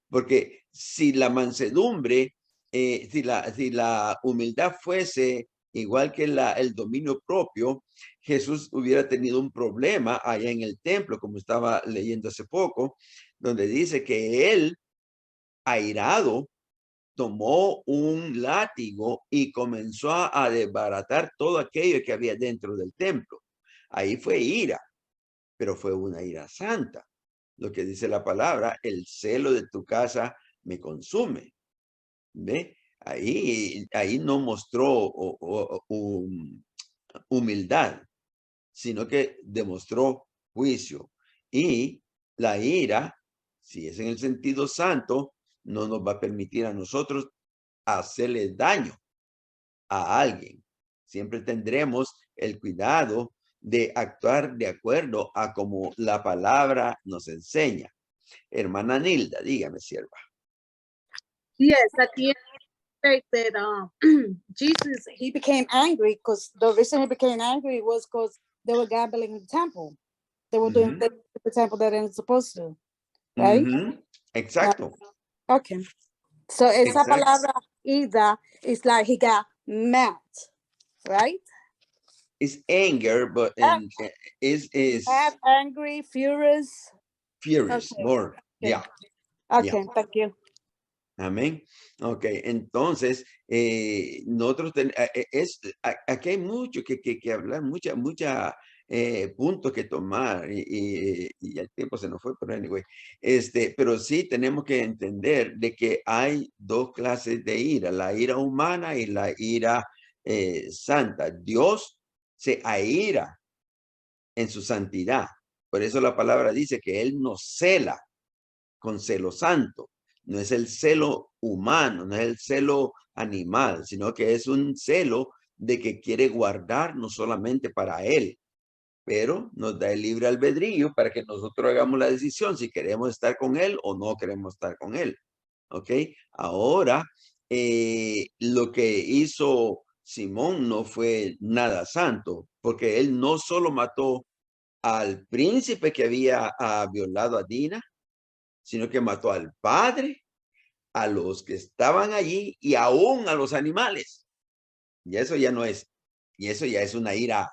Porque si la mansedumbre, si la humildad fuese igual que el dominio propio, Jesús hubiera tenido un problema allá en el templo, como estaba leyendo hace poco, donde dice que él, airado, tomó un látigo y comenzó a desbaratar todo aquello que había dentro del templo. Ahí fue ira, pero fue una ira santa. Lo que dice la palabra, el celo de tu casa me consume. ¿Ve? Ahí no mostró humildad, sino que demostró juicio. Y la ira, si es en el sentido santo, no nos va a permitir a nosotros hacerle daño a alguien. Siempre tendremos el cuidado de actuar de acuerdo a como la palabra nos enseña. Hermana Nilda, dígame, sierva. Yes, at the end state that Jesus, he became angry because the reason he became angry was because they were gambling in the temple. They were doing things in the temple that they weren't supposed to, right? Exacto. Okay. So esa Exacto. palabra ida is like he got mad, right? It's anger, but is Mad, angry, furious. furious, Okay. more. Okay. Yeah. Okay, thank you. Amén. Ok, entonces, nosotros aquí hay mucho que hablar, mucha puntos que tomar y el tiempo se nos fue, pero anyway, pero sí tenemos que entender de que hay dos clases de ira, la ira humana y la ira santa. Dios se aira en su santidad. Por eso la palabra dice que Él nos cela con celo santo. No es el celo humano, no es el celo animal, sino que es un celo de que quiere guardar no solamente para Él, pero nos da el libre albedrío para que nosotros hagamos la decisión si queremos estar con Él o no queremos estar con Él. ¿Ok? Ahora, lo que hizo Simón no fue nada santo, porque él no solo mató al príncipe que había violado a Dina, sino que mató al padre, a los que estaban allí y aún a los animales. Y eso ya no es, y eso ya es una ira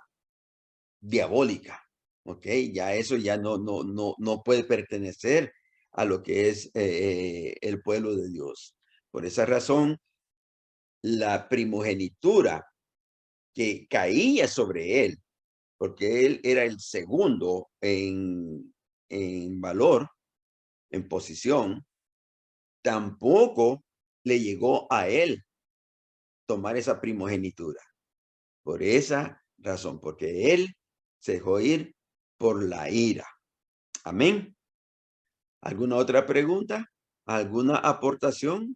diabólica, ¿ok? Ya eso ya no puede pertenecer a lo que es el pueblo de Dios. Por esa razón, la primogenitura que caía sobre él, porque él era el segundo en valor, en posición, tampoco le llegó a él tomar esa primogenitura. Por esa razón, porque él se dejó ir por la ira. Amén. ¿Alguna otra pregunta? ¿Alguna aportación?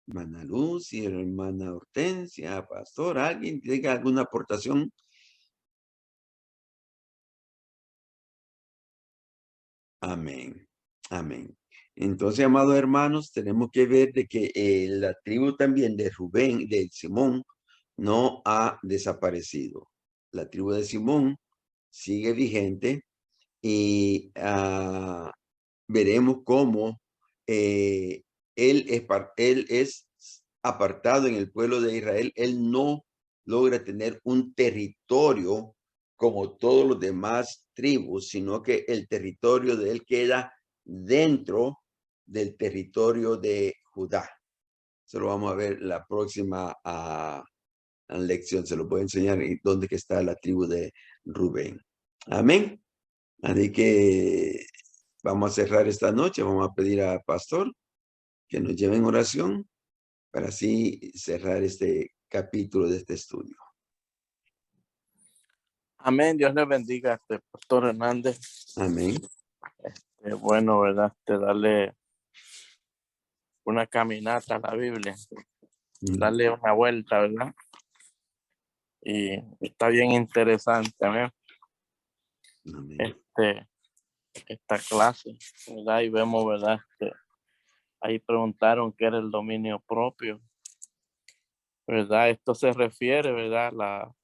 Hermana Luz y hermana Hortensia, pastor, ¿alguien diga alguna aportación? Amén. Amén. Entonces, amados hermanos, tenemos que ver de que la tribu también de Rubén, de Simón, no ha desaparecido. La tribu de Simón sigue vigente y veremos cómo él es apartado en el pueblo de Israel. Él no logra tener un territorio como todos los demás tribus, sino que el territorio de él queda dentro del territorio de Judá. Eso lo vamos a ver la próxima lección. Se lo voy a enseñar dónde que está la tribu de Rubén. Amén. Así que vamos a cerrar esta noche. Vamos a pedir al pastor que nos lleve en oración para así cerrar este capítulo de este estudio. Amén. Dios le bendiga a pastor Hernández. Amén. Bueno, ¿verdad? Darle una caminata a la Biblia, darle una vuelta, ¿verdad? Y está bien interesante, amén. Amén. Esta clase, ¿verdad? Y vemos, ¿verdad? Ahí preguntaron qué era el dominio propio, ¿verdad? Esto se refiere, ¿verdad?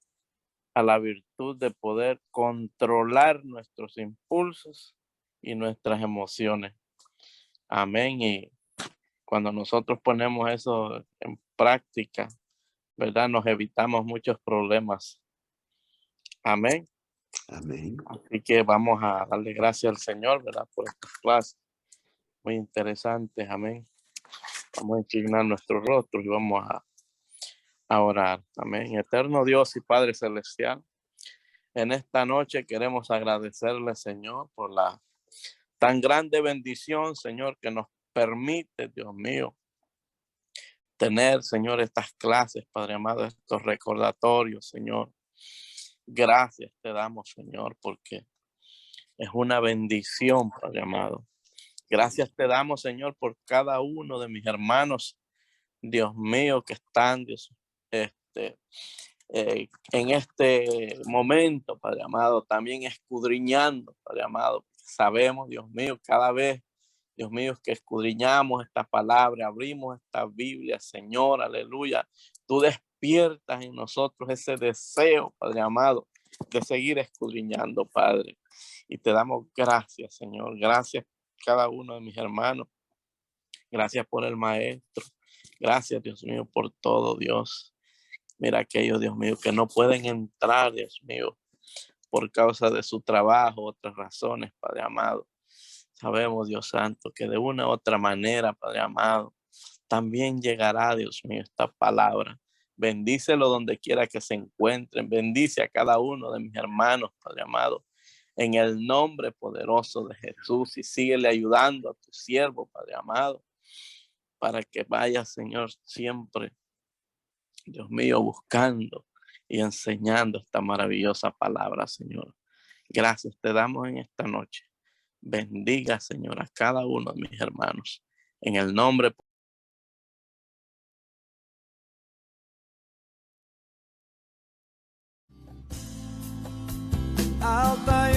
A la virtud de poder controlar nuestros impulsos y nuestras emociones. Amén. Y cuando nosotros ponemos eso en práctica, ¿verdad? Nos evitamos muchos problemas. Amén. Amén. Así que vamos a darle gracias al Señor, ¿verdad? Por esta clase. Muy interesante. Amén. Vamos a inclinar nuestros rostros y vamos a orar. Amén. Eterno Dios y Padre Celestial, en esta noche queremos agradecerle, Señor, por la tan grande bendición, Señor, que nos permite, Dios mío, tener, Señor, estas clases, Padre amado, estos recordatorios, Señor. Gracias te damos, Señor, porque es una bendición, Padre amado. Gracias te damos, Señor, por cada uno de mis hermanos, Dios mío, que están, Dios, en este momento, Padre amado, también escudriñando, Padre amado. Sabemos, Dios mío, cada vez, Dios mío, que escudriñamos esta palabra, abrimos esta Biblia, Señor, aleluya. Tú despiertas en nosotros ese deseo, Padre amado, de seguir escudriñando, Padre. Y te damos gracias, Señor. Gracias cada uno de mis hermanos. Gracias por el maestro. Gracias, Dios mío, por todo, Dios. Mira aquellos, Dios mío, que no pueden entrar, Dios mío, por causa de su trabajo, otras razones, Padre amado. Sabemos, Dios Santo, que de una u otra manera, Padre amado, también llegará, Dios mío, esta palabra Bendícelo donde quiera que se encuentren. Bendice a cada uno de mis hermanos, Padre amado, en el nombre poderoso de Jesús. Y síguele ayudando a tu siervo, Padre amado, para que vaya, Señor, siempre, Dios mío, buscando y enseñando esta maravillosa palabra, Señor. Gracias te damos en esta noche. Bendiga, Señor, a cada uno de mis hermanos. En el nombre Alta